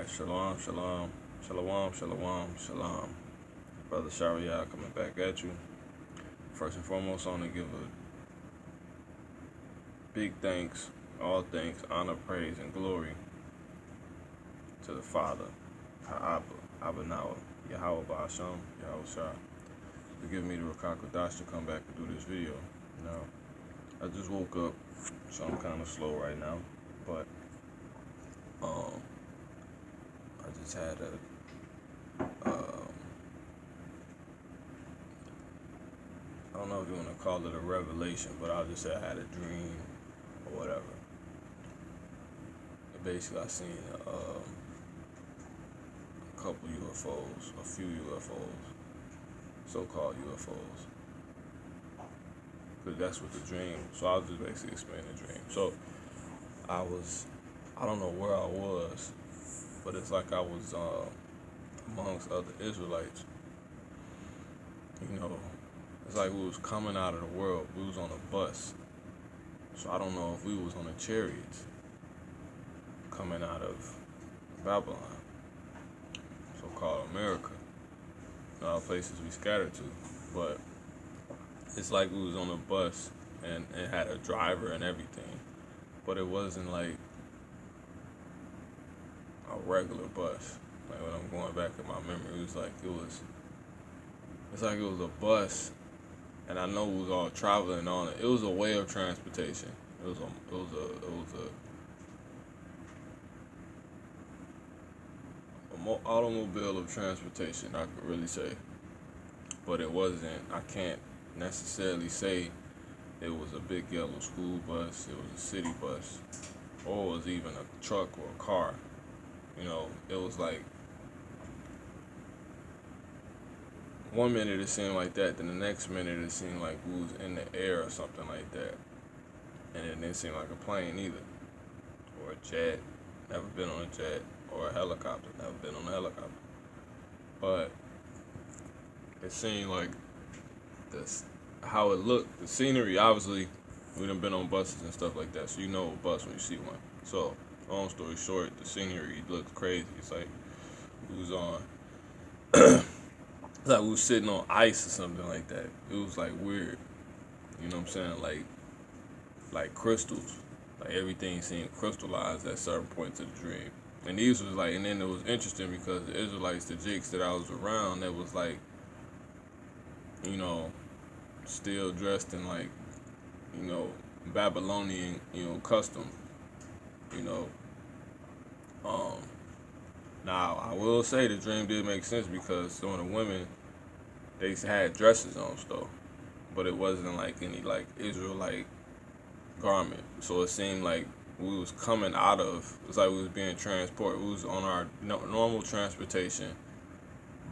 Shalom, shalom, shalom, shalom, shalom. Brother Shariah coming back at you. First and foremost, I want to give a big thanks, all thanks, honor, praise, and glory to the Father, Yahawashi, sham, Yahawashi, for giving me the Rakakadash to come back and do this video. Now, I just woke up, so I'm kind of slow right now, but I just had I don't know if you want to call it a revelation, but I'll just say I had a dream or whatever. And basically, I seen a couple UFOs, a few UFOs, so-called UFOs. Because that's what the dream, so I'll just basically explain the dream. So, I don't know where I was, but it's like I was amongst other Israelites. You know, it's like we was coming out of the world. We was on a bus. So I don't know if we was on the chariots coming out of Babylon, so-called America, and all places we scattered to. But it's like we was on a bus and it had a driver and everything. But it wasn't like a regular bus. Like when I'm going back in my memory, it's like it was a bus, and I know we was all traveling on it. It was a way of transportation. It was a automobile of transportation, I could really say. But it wasn't. I can't necessarily say it was a big yellow school bus. It was a city bus, or it was even a truck or a car. You know, it was like, one minute it seemed like that, then the next minute it seemed like we was in the air or something like that. And it didn't seem like a plane either, or a jet, never been on a jet, or a helicopter, never been on a helicopter. But it seemed like this, how it looked, the scenery, obviously, we done been on buses and stuff like that, so you know a bus when you see one. So, long story short, the scenery looked crazy. It's like we was on, it's like we was sitting on ice or something like that. It was like weird, you know what I'm saying? Like crystals, like everything seemed crystallized at certain points of the dream. And these was like, and then it was interesting because the Israelites, the jigs that I was around, that was like, you know, still dressed in like, you know, Babylonian, you know, custom, you know. Now I will say the dream did make sense because some of the women, they had dresses on still, but it wasn't like any like Israelite garment. So it seemed like we was coming out of, it's like we was being transported. We was on our normal transportation,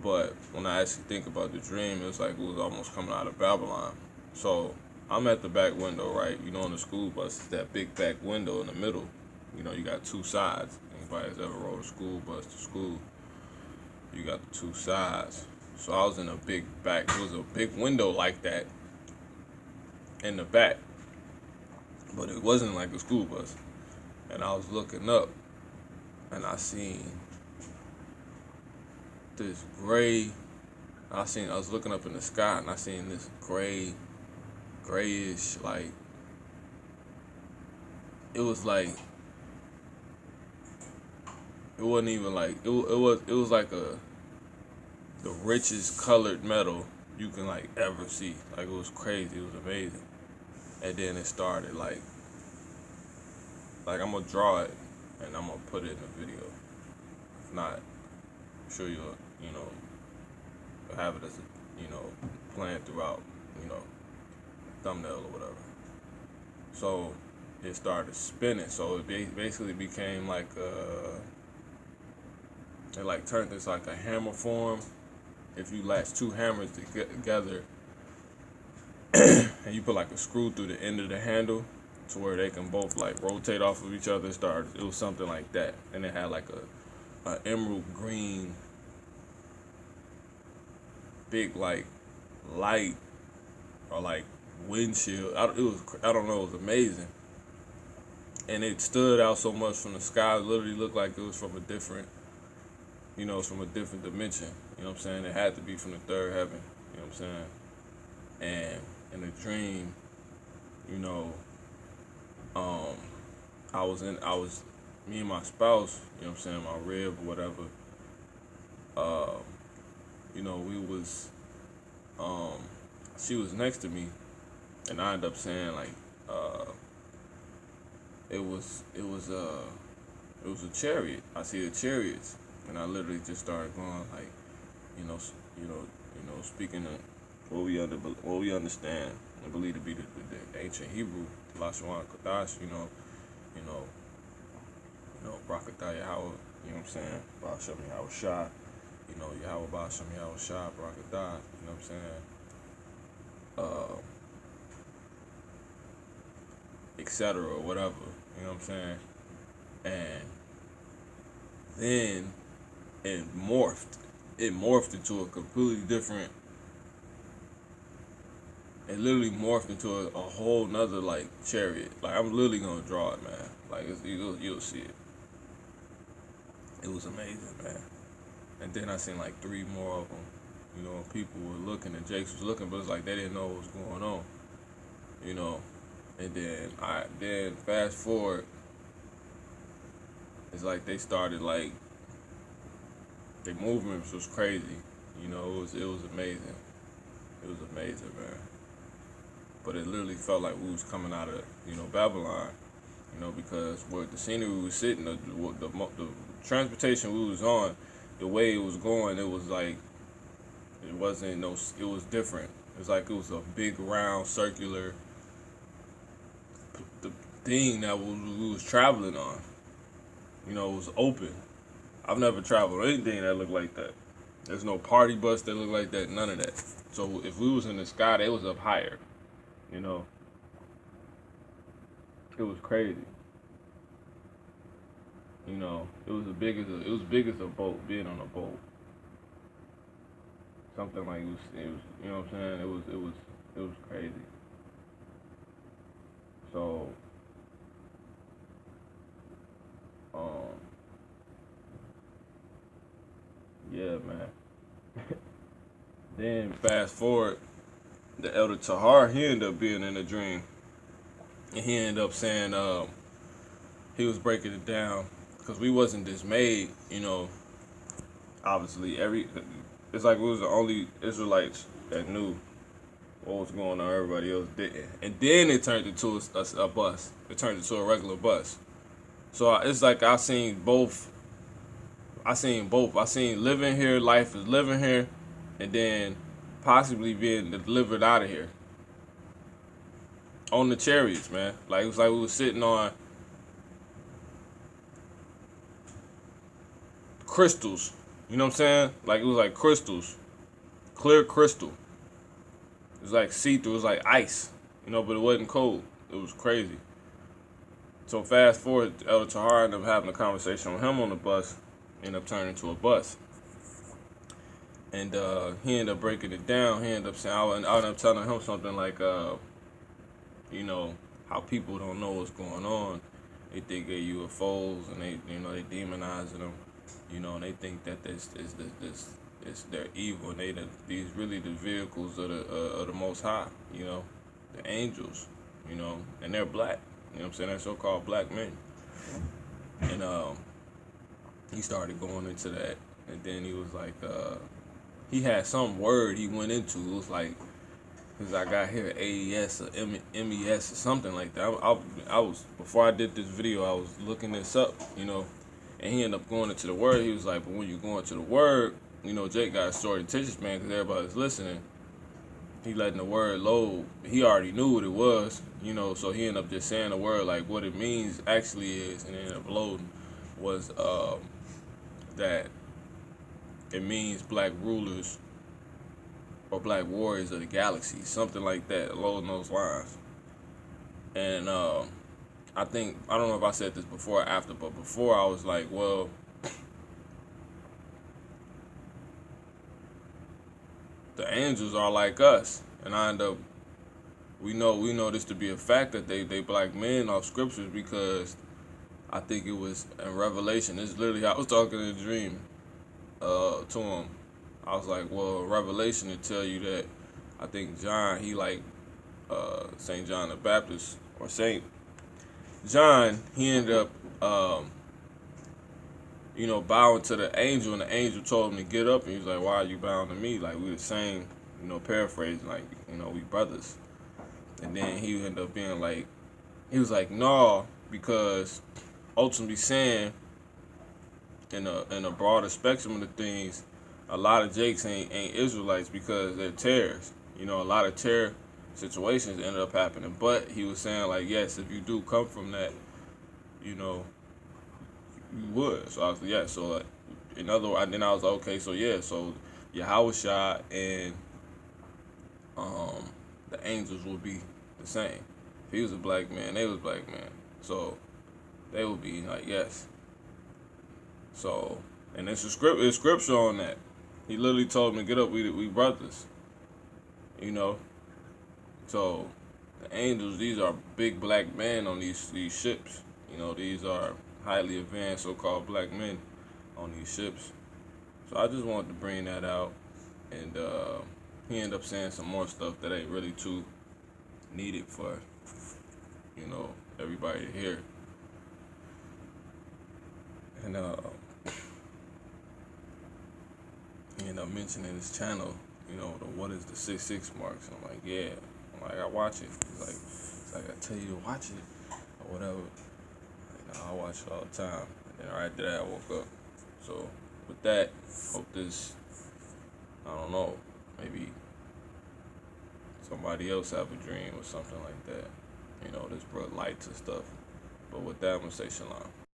but when I actually think about the dream, it was like we was almost coming out of Babylon. So I'm at the back window, right? You know, on the school bus, it's that big back window in the middle. You know, you got two sides. Anybody that's ever rode a school bus to school, you got the two sides. So I was in a big back, it was a big window like that in the back, but it wasn't like a school bus. And I was looking up, and I seen this gray, I was looking up in the sky, and I seen this grayish, like, it was like, it wasn't even like, it was like the richest colored metal you can like ever see. Like, it was crazy, it was amazing. And then it started like I'm gonna draw it and I'm gonna put it in the video. If not, I'm sure you'll have it as a, you know, playing throughout, you know, thumbnail or whatever. So it started spinning. So it basically became like it like turned this like a hammer form. If you latch two hammers together and you put like a screw through the end of the handle to where they can both like rotate off of each other, it was something like that. And it had like a emerald green big like light or like windshield. I don't know, it was amazing. And it stood out so much from the sky. It literally looked like it was from a different you know, it's from a different dimension. You know what I'm saying? It had to be from the third heaven. You know what I'm saying? And in a dream, you know, um, me and my spouse, you know what I'm saying, my rib or whatever, uh, you know, she was next to me, and I ended up saying like, it was a chariot. I see the chariots, and I literally just started going like, you know, speaking of what we understand and believe to be the ancient Hebrew, Lashon Kodash, you know, Brakatah Yahawah, you know what I'm saying, Ba'asham Yahawashi, you know, Yahawah Ba'asham Yahawashi, Brakatah, you know what I'm saying, etc. or whatever, you know what I'm saying, and then it morphed into a completely different. It literally morphed into a whole nother like chariot. Like I'm literally gonna draw it, man. Like you'll see it. It was amazing, man. And then I seen like 3 more of them. You know, people were looking and Jakes was looking, but it's like they didn't know what was going on. You know, and then fast forward, it's like they started like their movements was crazy. You know, it was amazing. It was amazing, man. But it literally felt like we was coming out of, you know, Babylon, you know, because where the scenery we was sitting, the transportation we was on, the way it was going, it was like, it was different. It was like it was a big round circular the thing that we was traveling on. You know, it was open. I've never traveled on anything that looked like that. There's no party bus that looked like that, none of that. So if we was in the sky, they was up higher. You know, it was crazy. You know, it was big as a boat, being on a boat. Something like it was, you know what I'm saying? It was crazy. So, yeah, man. Then fast forward, the Elder Tahar, he ended up being in a dream. And he ended up saying he was breaking it down because we wasn't dismayed, you know. Obviously, it's like we was the only Israelites that knew what was going on. Everybody else didn't. And then it turned into a bus. It turned into a regular bus. So it's like I seen both. I seen living here, life is living here, and then possibly being delivered out of here on the chariots, man. Like it was like we was sitting on crystals. You know what I'm saying? Like it was like crystals, clear crystal. It was like see-through. It was like ice, you know, but it wasn't cold. It was crazy. So fast forward, Elder Tahar ended up having a conversation with him on the bus. Ended up turning into a bus. And he ended up breaking it down. He ended up saying, I ended up telling him something like, you know, how people don't know what's going on. They think they're UFOs and they demonizing them, you know, and they think that they're evil and these really the vehicles of the Most High, you know, the angels, you know, and they're black, you know what I'm saying? They're so-called black men. And he started going into that, and then he was like, he had some word he went into. It was like, because I got here AES or MES or something like that. I was, before I did this video, I was looking this up, you know, and he ended up going into the word. He was like, but when you go into the word, you know, Jake got a story attention span because everybody's listening. He letting the word load. He already knew what it was, you know, so he ended up just saying the word like what it means actually is, and ended up loading was that it means black rulers or black warriors of the galaxy, something like that, along those lines. And I don't know if I said this before or after, but before I was like, well, the angels are like us, and I end up, we know this to be a fact that they black men off scriptures, because I think it was in Revelation. It's literally, I was talking in a dream. to him. I was like, well, Revelation to tell you that I think John, he like Saint John the Baptist or Saint John, he ended up bowing to the angel, and the angel told him to get up, and he was like, why are you bowing to me? Like, we the same, paraphrasing, like, we brothers. And then he ended up being like, he was like, no, because ultimately saying, in a broader spectrum of the things, a lot of Jakes ain't Israelites because they're terrorists. A lot of terror situations ended up happening. But he was saying, like, yes, if you do come from that, you would. So I was like, yeah. So like, in other words, then I was like, okay, so yeah, so Yahawashi and the angels would be the same. If he was a black man, they was black man. So they would be like, yes. So, and there's scripture on that. He literally told them to get up. We brothers. So the angels, these are big black men on these ships. These are highly advanced so-called black men on these ships. So I just wanted to bring that out, and he ended up saying some more stuff that ain't really too needed for everybody to hear. And he ended up mentioning his channel, the what is the 6 marks. I'm like, yeah. I'm like, I watch it. He's like, I tell you to watch it or whatever. I watch it all the time. And then right after that, I woke up. So with that, hope this, I don't know, maybe somebody else have a dream or something like that. This brought light to stuff. But with that, I'm gonna say shalom.